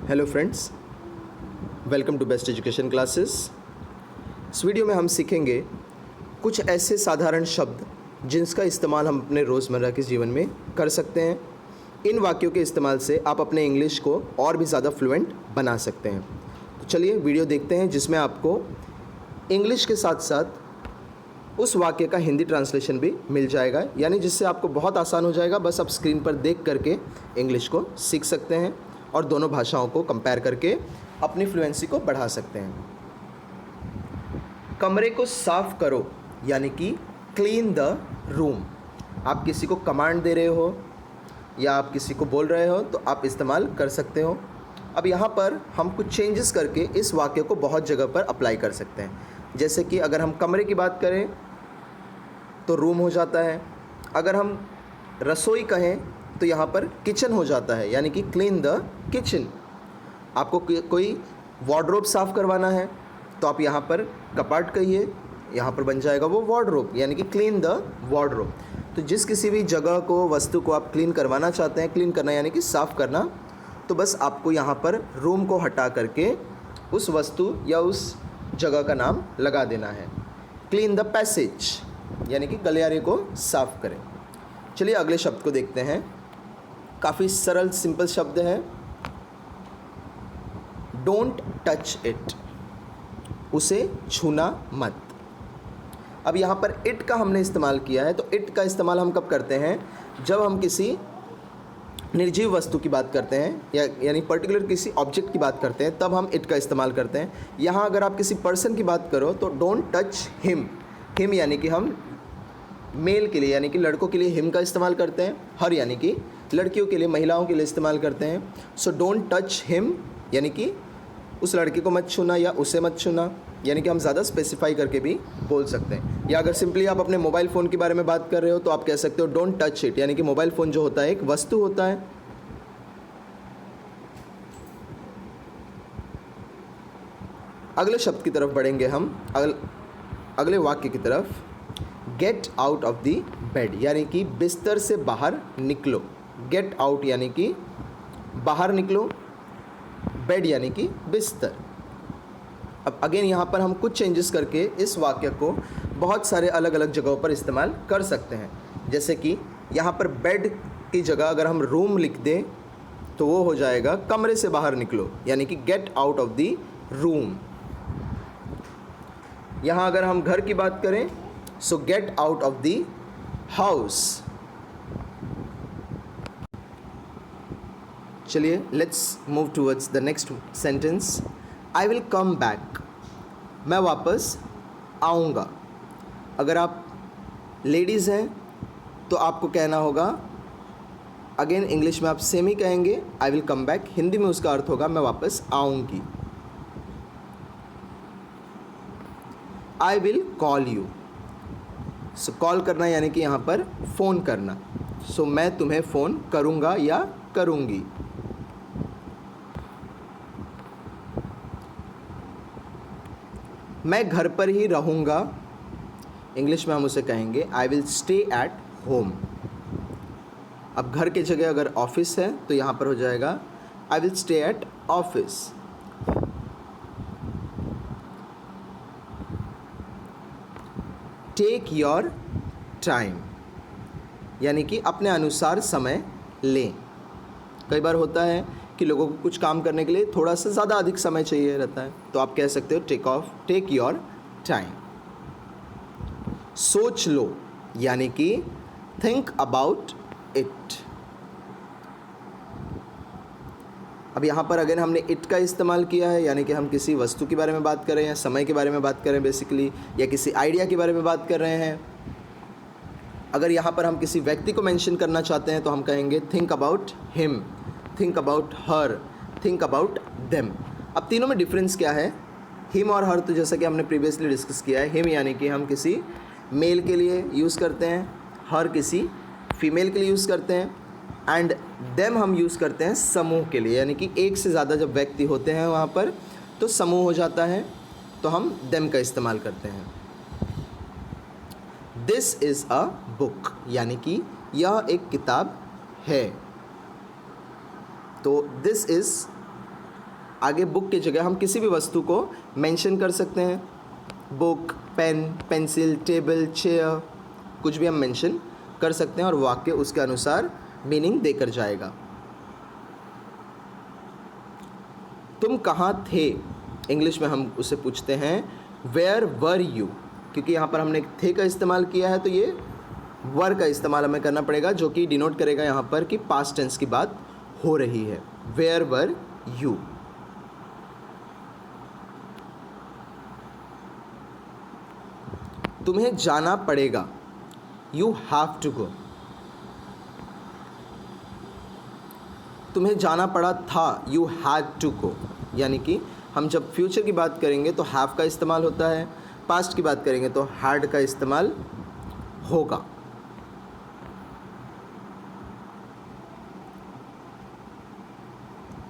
Hello friends, welcome to best education classes. इस video में हम सीखेंगे कुछ ऐसे साधारण शब्द जिनका इस्तेमाल हम अपने रोज़मर्रा के जीवन में कर सकते हैं। इन वाक्यों के इस्तेमाल से आप अपने इंग्लिश को और भी ज़्यादा फ्लुएंट बना सकते हैं। तो चलिए वीडियो देखते हैं जिसमें आपको इंग्लिश के साथ साथ उस वाक्य का हिंदी ट्रांसलेशन भी मिल जाएगा, यानी जिससे आपको बहुत आसान हो जाएगा। बस आप स्क्रीन पर देख करके इंग्लिश को सीख सकते हैं और दोनों भाषाओं को कंपेयर करके अपनी फ्लुएंसी को बढ़ा सकते हैं। कमरे को साफ करो यानी कि क्लीन द रूम। आप किसी को कमांड दे रहे हो या आप किसी को बोल रहे हो तो आप इस्तेमाल कर सकते हो। अब यहाँ पर हम कुछ चेंजेस करके इस वाक्य को बहुत जगह पर अप्लाई कर सकते हैं। जैसे कि अगर हम कमरे की बात करें तो रूम हो जाता है। अगर हम रसोई कहें तो यहाँ पर किचन हो जाता है, यानी कि क्लीन द किचन। आपको कोई वार्डरोब साफ़ करवाना है तो आप यहाँ पर कपाट कहिए, यहाँ पर बन जाएगा वो वार्डरोब, यानी कि क्लीन द वार्डरोब। तो जिस किसी भी जगह को, वस्तु को आप क्लीन करवाना चाहते हैं, क्लीन करना यानी कि साफ़ करना, तो बस आपको यहाँ पर रूम को हटा करके उस वस्तु या उस जगह का नाम लगा देना है। क्लीन द पैसेज यानी कि गलियारे को साफ़ करें। चलिए अगले शब्द को देखते हैं। काफ़ी सरल सिंपल शब्द है, डोंट टच इट। उसे छूना मत। अब यहाँ पर इट का हमने इस्तेमाल किया है, तो इट का इस्तेमाल हम कब करते हैं? जब हम किसी निर्जीव वस्तु की बात करते हैं यानी पर्टिकुलर किसी ऑब्जेक्ट की बात करते हैं, तब हम इट का इस्तेमाल करते हैं। यहाँ अगर आप किसी पर्सन की बात करो तो डोंट टच हिम। हिम यानी कि हम मेल के लिए यानी कि लड़कों के लिए हिम का इस्तेमाल करते हैं। हर यानी कि लड़कियों के लिए, महिलाओं के लिए इस्तेमाल करते हैं। सो डोंट टच हिम यानी कि उस लड़के को मत छूना या उसे मत छूना, यानी कि हम ज़्यादा स्पेसिफाई करके भी बोल सकते हैं। या अगर सिंपली आप अपने मोबाइल फ़ोन के बारे में बात कर रहे हो तो आप कह सकते हो डोंट टच इट, यानी कि मोबाइल फ़ोन जो होता है एक वस्तु होता है। अगले शब्द की तरफ बढ़ेंगे हम, अगले वाक्य की तरफ। Gate out of the bed यानी कि बिस्तर से बाहर निकलो। गेट आउट यानी कि बाहर निकलो, बेड यानी कि बिस्तर। अब अगेन यहाँ पर हम कुछ चेंजेस करके इस वाक्य को बहुत सारे अलग अलग जगहों पर इस्तेमाल कर सकते हैं। जैसे कि यहाँ पर बेड की जगह अगर हम रूम लिख दें तो वो हो जाएगा कमरे से बाहर निकलो, यानी कि get out of the room. यहाँ अगर हम घर की बात करें so get out of the house. चलिए let's move towards the next sentence. I will come back. मैं वापस आऊँगा। अगर आप लेडीज़ हैं तो आपको कहना होगा, अगेन इंग्लिश में आप सेम ही कहेंगे आई विल कम बैक, हिंदी में उसका अर्थ होगा मैं वापस आऊँगी। I will call you. So call करना यानी कि यहाँ पर फ़ोन करना। सो मैं तुम्हें फ़ोन करूँगा या करूँगी। मैं घर पर ही रहूँगा, इंग्लिश में हम उसे कहेंगे आई विल स्टे एट होम। अब घर की जगह अगर ऑफिस है तो यहाँ पर हो जाएगा I will stay at office. Take your time यानी कि अपने अनुसार समय लें। कई बार होता है कि लोगों को कुछ काम करने के लिए थोड़ा सा ज़्यादा अधिक समय चाहिए रहता है, तो आप कह सकते हो टेक योर टाइम। सोच लो यानी कि थिंक अबाउट इट। अब यहाँ पर अगर हमने इट का इस्तेमाल किया है, यानी कि हम किसी वस्तु के बारे में बात कर रहे हैं, समय के बारे में बात कर रहे हैं बेसिकली, या किसी आइडिया के बारे में बात कर रहे हैं। अगर यहाँ पर हम किसी व्यक्ति को मेंशन करना चाहते हैं तो हम कहेंगे think about him, think about her, think about them. अब तीनों में डिफरेंस क्या है? हिम और हर तो जैसा कि हमने प्रीवियसली डिस्कस किया है, हिम यानी कि हम किसी मेल के लिए यूज़ करते हैं, हर किसी फीमेल के लिए यूज़ करते हैं, एंड देम हम यूज़ करते हैं समूह के लिए, यानी कि एक से ज़्यादा जब व्यक्ति होते हैं वहाँ पर तो समूह हो जाता है, तो हम देम का इस्तेमाल करते हैं। दिस इज़ अ बुक यानी कि यह एक किताब है। तो दिस इज़ आगे बुक की जगह हम किसी भी वस्तु को मेंशन कर सकते हैं। Book, pen, pencil, table, chair, कुछ भी हम मेंशन कर सकते हैं और वाक्य उसके अनुसार मीनिंग देकर जाएगा। तुम कहाँ थे, इंग्लिश में हम उससे पूछते हैं वेयर वर यू, क्योंकि यहाँ पर हमने थे का इस्तेमाल किया है तो ये वर का इस्तेमाल हमें करना पड़ेगा, जो कि डिनोट करेगा यहाँ पर कि पास्ट टेंस की बात हो रही है। Where were you. तुम्हें जाना पड़ेगा, यू हैव टू गो। तुम्हें जाना पड़ा था, यू हैड टू गो, यानी कि हम जब फ्यूचर की बात करेंगे तो हैव का इस्तेमाल होता है, पास्ट की बात करेंगे तो हैड का इस्तेमाल होगा।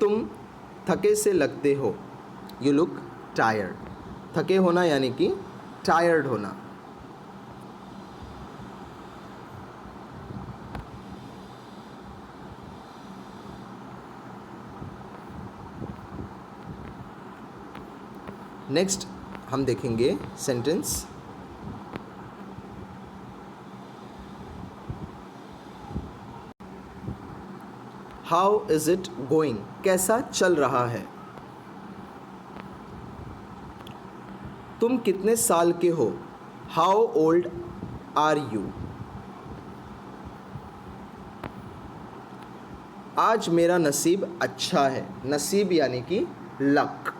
तुम थके से लगते हो, यू लुक टायर्ड। थके होना यानी कि टायर्ड होना। नेक्स्ट हम देखेंगे sentence. How is it going, कैसा चल रहा है। तुम कितने साल के हो, हाउ ओल्ड आर यू। आज मेरा नसीब अच्छा है, नसीब यानी कि luck.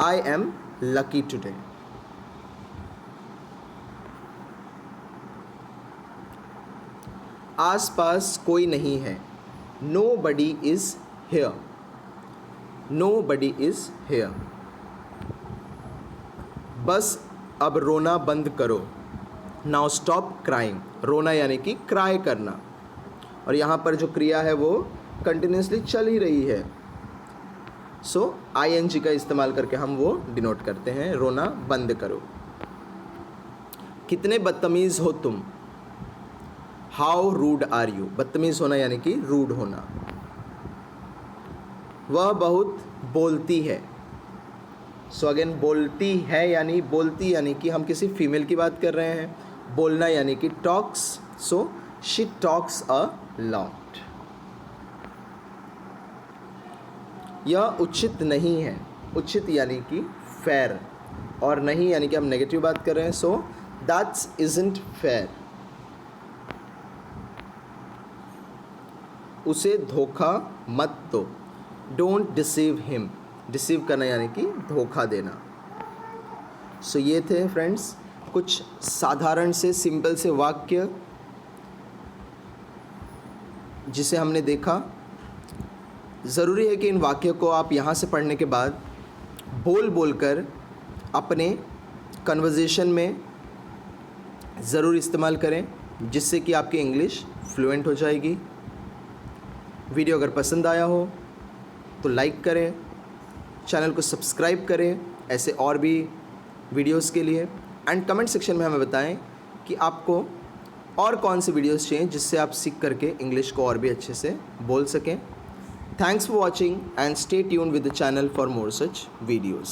I am lucky today. आस-पास कोई नहीं है, nobody is here. Nobody is here. बस अब रोना बंद करो, now stop crying. रोना यानी कि क्राई करना, और यहाँ पर जो क्रिया है वो कंटिन्यूसली चल ही रही है, सो ING का इस्तेमाल करके हम वो डिनोट करते हैं, रोना बंद करो। कितने बदतमीज़ हो तुम, हाउ रूड आर यू। बदतमीज़ होना यानी कि रूड होना। वह बहुत बोलती है, सो अगेन बोलती है यानी बोलती यानी कि हम किसी फीमेल की बात कर रहे हैं। बोलना यानी कि talks, so she talks a lot. यह उचित नहीं है, उचित यानी कि फेयर, और नहीं यानी कि हम नेगेटिव बात कर रहे हैं, सो दैट्स इजंट फेयर। उसे धोखा मत दो, डोंट डिसीव हिम। डिसीव करना यानी कि धोखा देना। सो ये थे फ्रेंड्स कुछ साधारण से सिंपल से वाक्य जिसे हमने देखा। ज़रूरी है कि इन वाक्यों को आप यहाँ से पढ़ने के बाद बोल कर अपने कन्वर्सेशन में ज़रूर इस्तेमाल करें, जिससे कि आपकी इंग्लिश फ्लुएंट हो जाएगी। वीडियो अगर पसंद आया हो तो लाइक करें, चैनल को सब्सक्राइब करें ऐसे और भी वीडियोस के लिए, एंड कमेंट सेक्शन में हमें बताएं कि आपको और कौन सी वीडियोस चाहिए जिससे आप सीख करके इंग्लिश को और भी अच्छे से बोल सकें। Thanks for watching and stay tuned with the channel for more such videos.